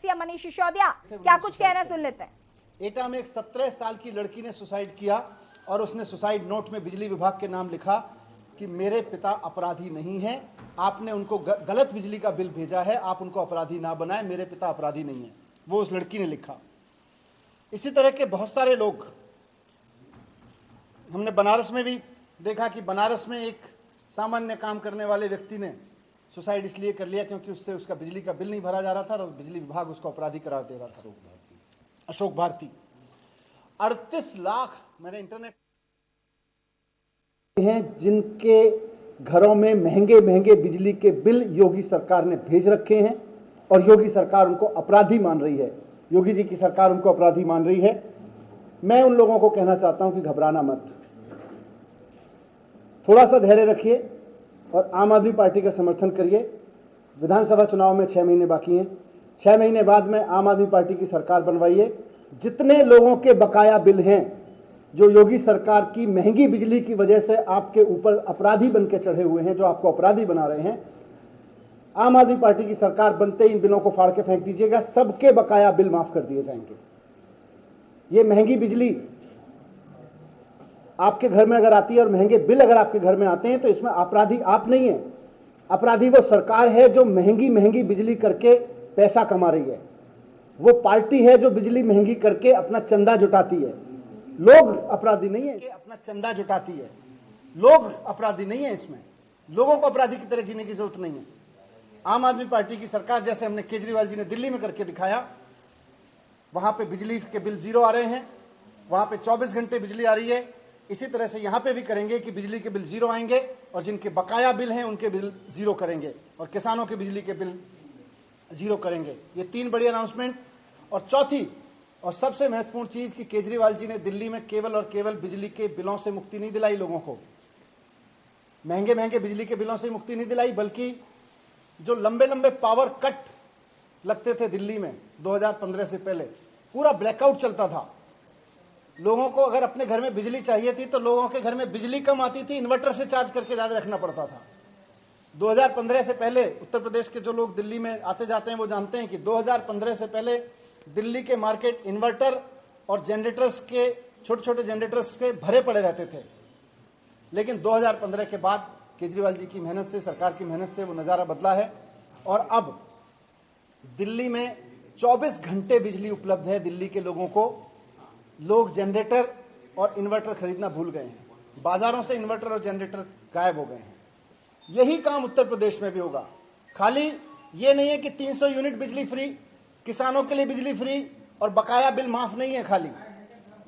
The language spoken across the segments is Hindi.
सीएम मनीष सिसोदिया क्या कुछ कह रहे हैं, सुन लेते हैं। एटा में एक 17 साल की लड़की ने सुसाइड किया और उसने सुसाइड नोट में बिजली विभाग के नाम लिखा कि मेरे पिता अपराधी नहीं हैं, आपने उनको गलत बिजली का बिल भेजा है, आप उनको अपराधी ना बनाएं, मेरे पिता अपराधी नहीं हैं। वो उस लड़की ने लिखा। इसी तरह के बहुत सारे लोग हमने बनारस में भी देखा कि बनारस में एक सामान्य काम करने वाले व्यक्ति ने सुसाइड इसलिए कर लिया क्योंकि उससे उसका बिजली का बिल नहीं भरा जा रहा था और बिजली विभाग उसको अपराधी करार दे रहा था। अशोक भारती 38 लाख मैंने इंटरनेट हैं जिनके घरों में महंगे महंगे बिजली के बिल योगी सरकार ने भेज रखे हैं और योगी सरकार उनको अपराधी मान रही है। योगी जी की सरकार उनको अपराधी मान रही है। मैं उन लोगों को कहना चाहता हूं कि घबराना मत, थोड़ा सा धैर्य रखिए और आम आदमी पार्टी का समर्थन करिए। विधानसभा चुनाव में 6 महीने बाकी हैं। 6 महीने बाद में आम आदमी पार्टी की सरकार बनवाइए। जितने लोगों के बकाया बिल हैं, जो योगी सरकार की महंगी बिजली की वजह से आपके ऊपर अपराधी बन के चढ़े हुए हैं, जो आपको अपराधी बना रहे हैं, आम आदमी पार्टी की सरकार बनते ही इन बिलों को फाड़ के फेंक दीजिएगा। सबके बकाया बिल माफ कर दिए जाएंगे। ये महंगी बिजली आपके घर में अगर आती है और महंगे बिल अगर आपके घर में आते हैं तो इसमें अपराधी आप नहीं है, अपराधी वो सरकार है जो महंगी महंगी बिजली करके पैसा कमा रही है। वो पार्टी है जो बिजली महंगी करके अपना चंदा जुटाती है। लोग अपराधी नहीं है, अपना चंदा जुटाती है। लोग अपराधी नहीं है। इसमें लोगों को अपराधी की तरह जीने की जरूरत नहीं है। आम आदमी पार्टी की सरकार, जैसे हमने केजरीवाल जी ने दिल्ली में करके दिखाया, वहां पे बिजली के बिल जीरो आ रहे हैं, वहां पे 24 घंटे बिजली आ रही है। इसी तरह से यहां पे भी करेंगे कि बिजली के बिल जीरो आएंगे और जिनके बकाया बिल हैं उनके बिल जीरो करेंगे और किसानों के बिजली के बिल जीरो करेंगे। ये 3 बड़ी अनाउंसमेंट। और चौथी और सबसे महत्वपूर्ण चीज कि केजरीवाल जी ने दिल्ली में केवल और केवल बिजली के बिलों से मुक्ति नहीं दिलाई लोगों को, महंगे महंगे बिजली के बिलों से मुक्ति नहीं दिलाई, बल्कि जो लंबे लंबे पावर कट लगते थे दिल्ली में 2015 से पहले, पूरा ब्लैकआउट चलता था। लोगों को अगर अपने घर में बिजली चाहिए थी तो लोगों के घर में बिजली कम आती थी, इन्वर्टर से चार्ज करके ज्यादा रखना पड़ता था। 2015 से पहले उत्तर प्रदेश के जो लोग दिल्ली में आते जाते हैं वो जानते हैं कि 2015 से पहले दिल्ली के मार्केट इन्वर्टर और जनरेटर्स के, छोटे छोटे जनरेटर्स के भरे पड़े रहते थे। लेकिन 2015 के बाद केजरीवाल जी की मेहनत से, सरकार की मेहनत से वो नजारा बदला है और अब दिल्ली में 24 घंटे बिजली उपलब्ध है। दिल्ली के लोगों को, लोग जनरेटर और इन्वर्टर खरीदना भूल गए हैं। बाजारों से इन्वर्टर और जनरेटर गायब हो गए हैं। यही काम उत्तर प्रदेश में भी होगा। खाली ये नहीं है कि 300 यूनिट बिजली फ्री, किसानों के लिए बिजली फ्री और बकाया बिल माफ नहीं है। खाली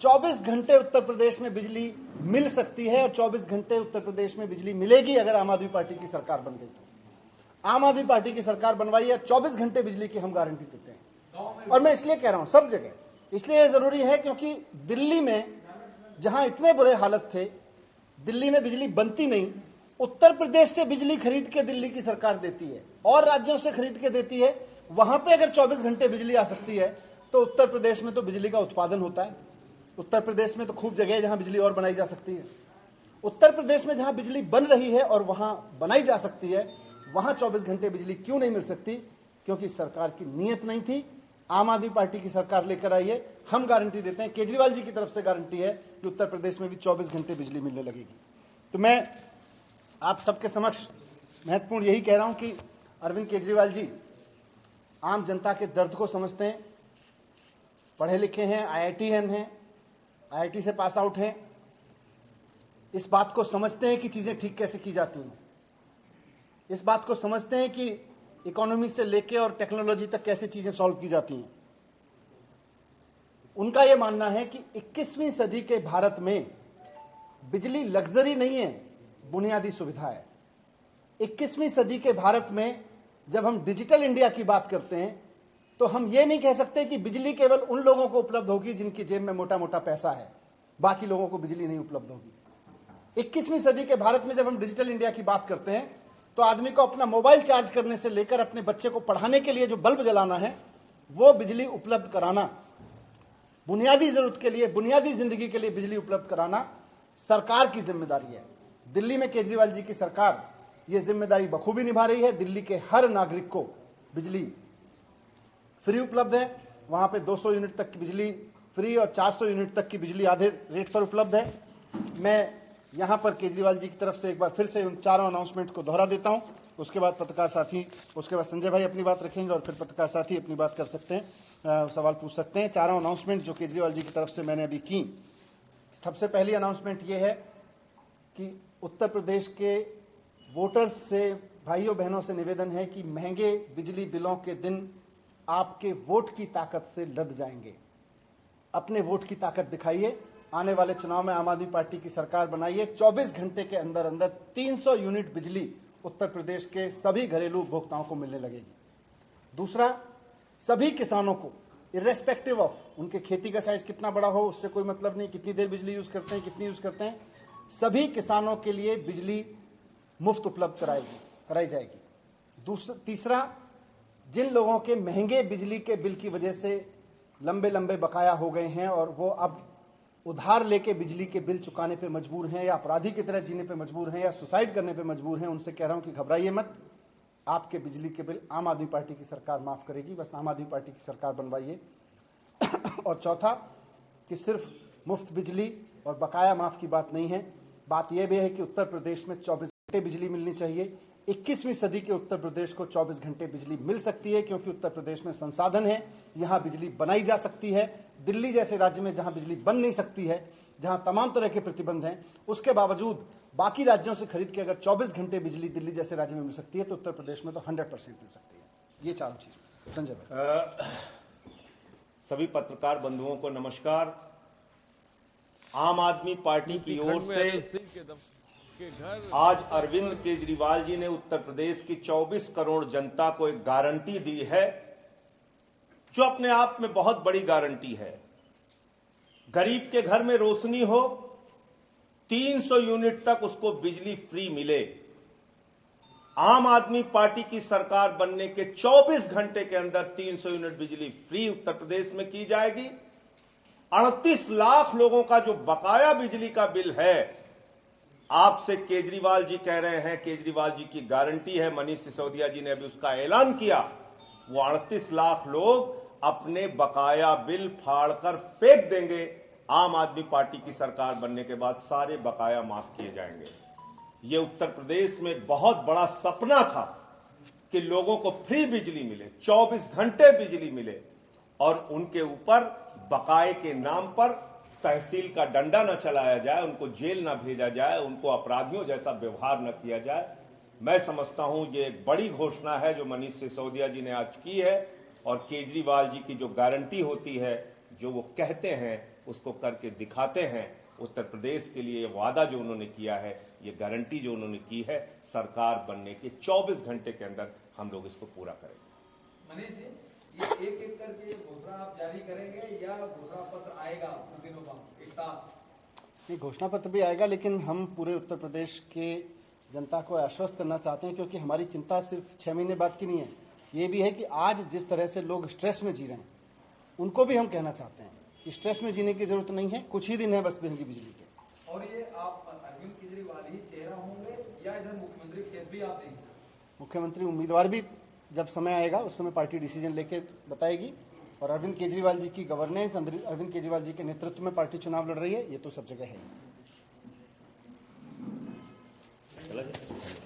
24 घंटे उत्तर प्रदेश में बिजली मिल सकती है और 24 घंटे उत्तर प्रदेश में बिजली मिलेगी अगर आम आदमी पार्टी की सरकार बन गई तो। आम आदमी पार्टी की सरकार बनवाई है, 24 घंटे बिजली की हम गारंटी देते हैं। और मैं इसलिए कह रहा हूं सब जगह, इसलिए जरूरी है क्योंकि दिल्ली में जहां इतने बुरे हालत थे, दिल्ली में बिजली बनती नहीं, उत्तर प्रदेश से बिजली खरीद के दिल्ली की सरकार देती है और राज्यों से खरीद के देती है। वहां पे अगर 24 घंटे बिजली आ सकती है तो उत्तर प्रदेश में तो बिजली का उत्पादन होता है। उत्तर प्रदेश में तो खूब जगह है जहां बिजली और बनाई जा सकती है। उत्तर प्रदेश में जहां बिजली बन रही है और वहां बनाई जा सकती है, वहां 24 घंटे बिजली क्यों नहीं मिल सकती? क्योंकि सरकार की नीयत नहीं थी। आम आदमी पार्टी की सरकार लेकर आई है। हम गारंटी देते हैं, केजरीवाल जी की तरफ से गारंटी है कि उत्तर प्रदेश में भी 24 घंटे बिजली मिलने लगेगी। तो मैं आप सबके समक्ष महत्वपूर्ण यही कह रहा हूं कि अरविंद केजरीवाल जी आम जनता के दर्द को समझते हैं, पढ़े लिखे हैं, IITN हैं, IIT से पास आउट हैं, इस बात को समझते हैं कि चीजें ठीक कैसे की जाती हैं, इस बात को समझते हैं कि इकोनॉमी से लेके और टेक्नोलॉजी तक कैसे चीजें सॉल्व की जाती हैं। उनका यह मानना है कि 21वीं सदी के भारत में बिजली लग्जरी नहीं है, बुनियादी सुविधा है। 21वीं सदी के भारत में जब हम डिजिटल इंडिया की बात करते हैं तो हम ये नहीं कह सकते कि बिजली केवल उन लोगों को उपलब्ध होगी जिनकी जेब में मोटा मोटा पैसा है, बाकी लोगों को बिजली नहीं उपलब्ध होगी। 21वीं सदी के भारत में जब हम डिजिटल इंडिया की बात करते हैं तो आदमी को अपना मोबाइल चार्ज करने से लेकर अपने बच्चे को पढ़ाने के लिए जो बल्ब जलाना है वो बिजली उपलब्ध कराना, बुनियादी जरूरत के लिए, बुनियादी जिंदगी के लिए बिजली उपलब्ध कराना सरकार की जिम्मेदारी है। दिल्ली में केजरीवाल जी की सरकार ये जिम्मेदारी बखूबी निभा रही है। दिल्ली के हर नागरिक को बिजली फ्री उपलब्ध है, वहां पे 200 यूनिट तक की बिजली फ्री और 400 यूनिट तक की बिजली आधे रेट पर उपलब्ध है। मैं यहां पर केजरीवाल जी की तरफ से एक बार फिर से उन चारों अनाउंसमेंट को दोहरा देता हूं, उसके बाद पत्रकार साथी, उसके बाद संजय भाई अपनी बात रखेंगे और फिर पत्रकार साथी अपनी बात कर सकते हैं, सवाल पूछ सकते हैं। चारों अनाउंसमेंट जो केजरीवाल जी की तरफ से मैंने अभी की, सबसे पहली अनाउंसमेंट ये है कि उत्तर प्रदेश के वोटर्स से, भाइयों बहनों से निवेदन है कि महंगे बिजली बिलों के दिन आपके वोट की ताकत से लद जाएंगे। अपने वोट की ताकत दिखाइए, आने वाले चुनाव में आम आदमी पार्टी की सरकार बनाइए। 24 घंटे के अंदर अंदर 300 यूनिट बिजली उत्तर प्रदेश के सभी घरेलू उपभोक्ताओं को मिलने लगेगी। दूसरा, सभी किसानों को इर्रेस्पेक्टिव ऑफ उनके खेती का साइज कितना बड़ा हो, उससे कोई मतलब नहीं, कितनी देर बिजली यूज करते हैं, कितनी यूज करते हैं, सभी किसानों के लिए बिजली मुफ्त उपलब्ध कराई जाएगी। तीसरा, जिन लोगों के महंगे बिजली के बिल की वजह से लंबे लंबे बकाया हो गए हैं और वो अब उधार लेके बिजली के बिल चुकाने पे मजबूर हैं, या अपराधी की तरह जीने पे मजबूर हैं, या सुसाइड करने पे मजबूर हैं, उनसे कह रहा हूं कि घबराइए मत, आपके बिजली के बिल आम आदमी पार्टी की सरकार माफ करेगी, बस आम आदमी पार्टी की सरकार बनवाइए। और चौथा, कि सिर्फ मुफ्त बिजली और बकाया माफ की बात नहीं है, बात यह भी है कि उत्तर प्रदेश में 24 घंटे बिजली मिलनी चाहिए। 21वीं सदी के उत्तर प्रदेश को 24 घंटे बिजली मिल सकती है, क्योंकि उत्तर प्रदेश में संसाधन है, यहां बिजली बनाई जा सकती है। दिल्ली जैसे राज्य में जहां बिजली बन नहीं सकती है, जहां तमाम तरह के प्रतिबंध हैं, उसके बावजूद बाकी राज्यों से खरीद के अगर 24 घंटे बिजली दिल्ली जैसे राज्य में मिल सकती है, तो उत्तर प्रदेश में तो 100% मिल सकती है। ये चारों चीज। संजय भाई। सभी पत्रकार बंधुओं को नमस्कार। आम आदमी पार्टी की ओर से आज अरविंद केजरीवाल जी ने उत्तर प्रदेश की 24 करोड़ जनता को एक गारंटी दी है, जो अपने आप में बहुत बड़ी गारंटी है। गरीब के घर में रोशनी हो, 300 यूनिट तक उसको बिजली फ्री मिले। आम आदमी पार्टी की सरकार बनने के 24 घंटे के अंदर 300 यूनिट बिजली फ्री उत्तर प्रदेश में की जाएगी। 38 लाख लोगों का जो बकाया बिजली का बिल है, आपसे केजरीवाल जी कह रहे हैं, केजरीवाल जी की गारंटी है, मनीष सिसोदिया जी ने अभी उसका ऐलान किया, वो 38 लाख लोग अपने बकाया बिल फाड़कर फेंक देंगे। आम आदमी पार्टी की सरकार बनने के बाद सारे बकाया माफ किए जाएंगे। ये उत्तर प्रदेश में बहुत बड़ा सपना था कि लोगों को फ्री बिजली मिले, 24 घंटे बिजली मिले, और उनके ऊपर बकाए के नाम पर तहसील का डंडा न चलाया जाए, उनको जेल न भेजा जाए, उनको अपराधियों जैसा व्यवहार न किया जाए। मैं समझता हूं ये एक बड़ी घोषणा है जो मनीष सिसोदिया जी ने आज की है, और केजरीवाल जी की जो गारंटी होती है, जो वो कहते हैं उसको करके दिखाते हैं। उत्तर प्रदेश के लिए वादा जो उन्होंने किया है, ये गारंटी जो उन्होंने की है, सरकार बनने के 24 घंटे के अंदर हम लोग इसको पूरा करेंगे। मनीष जी, ये एक करके ये घोषणा आप जारी करेंगे या घोषणा पत्र आएगा कुछ दिनों बाद एक साथ? ये घोषणा पत्र भी आएगा, लेकिन हम पूरे उत्तर प्रदेश के जनता को आश्वस्त करना चाहते हैं, क्योंकि हमारी चिंता सिर्फ 6 महीने बाद की नहीं है, ये भी है कि आज जिस तरह से लोग स्ट्रेस में जी रहे हैं, उनको भी हम कहना चाहते हैं कि स्ट्रेस में जीने की जरूरत नहीं है, कुछ ही दिन है बस महंगी बिजली के। और ये आप अरविंद केजरीवाल ही चेहरा होंगे या इधर मुख्यमंत्री खेत भी आप देंगे? मुख्यमंत्री उम्मीदवार भी जब समय आएगा उस समय पार्टी डिसीजन लेके बताएगी, और अरविंद केजरीवाल जी की गवर्नेंस, अरविंद केजरीवाल जी के नेतृत्व में पार्टी चुनाव लड़ रही है, ये तो सब जगह है।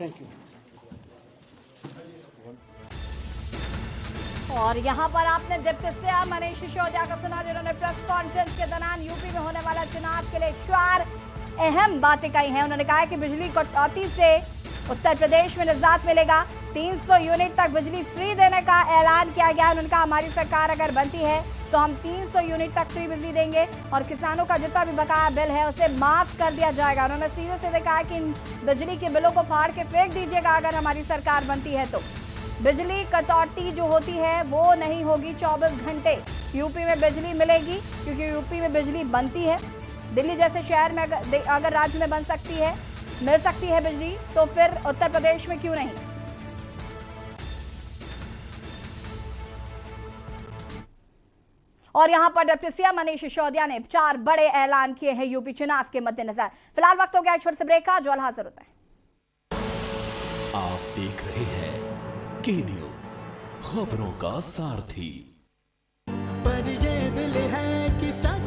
Thank you. और यहाँ पर आपने डिप्टी सीएम मनीष सिसोदिया का सुना, जिन्होंने प्रेस कॉन्फ्रेंस के दौरान यूपी में होने वाला चुनाव के लिए 4 अहम बातें कही हैं। उन्होंने कहा कि बिजली कटौती से उत्तर प्रदेश में निजात मिलेगा, 300 यूनिट तक बिजली फ्री देने का ऐलान किया गया। उन्होंने कहा हमारी सरकार अगर बनती है तो हम 300 यूनिट तक फ्री बिजली देंगे और किसानों का जितना भी बकाया बिल है उसे माफ कर दिया जाएगा। उन्होंने सीधे सीधे कहा कि इन बिजली के बिलों को फाड़ के फेंक दीजिएगा अगर हमारी सरकार बनती है तो। बिजली कटौती जो होती है वो नहीं होगी, 24 घंटे यूपी में बिजली मिलेगी, क्योंकि यूपी में बिजली बनती है। दिल्ली जैसे शहर में अगर राज्य में बन सकती है, मिल सकती है बिजली, तो फिर उत्तर प्रदेश में क्यों नहीं। और यहां पर डिप्टी सीएम मनीष सिसोदिया ने 4 बड़े ऐलान किए हैं यूपी चुनाव के मद्देनजर। फिलहाल वक्त हो गया एक छोटे से ब्रेक का, जो हाजिर होता है। आप देख रहे हैं के न्यूज़, खबरों का सारथी।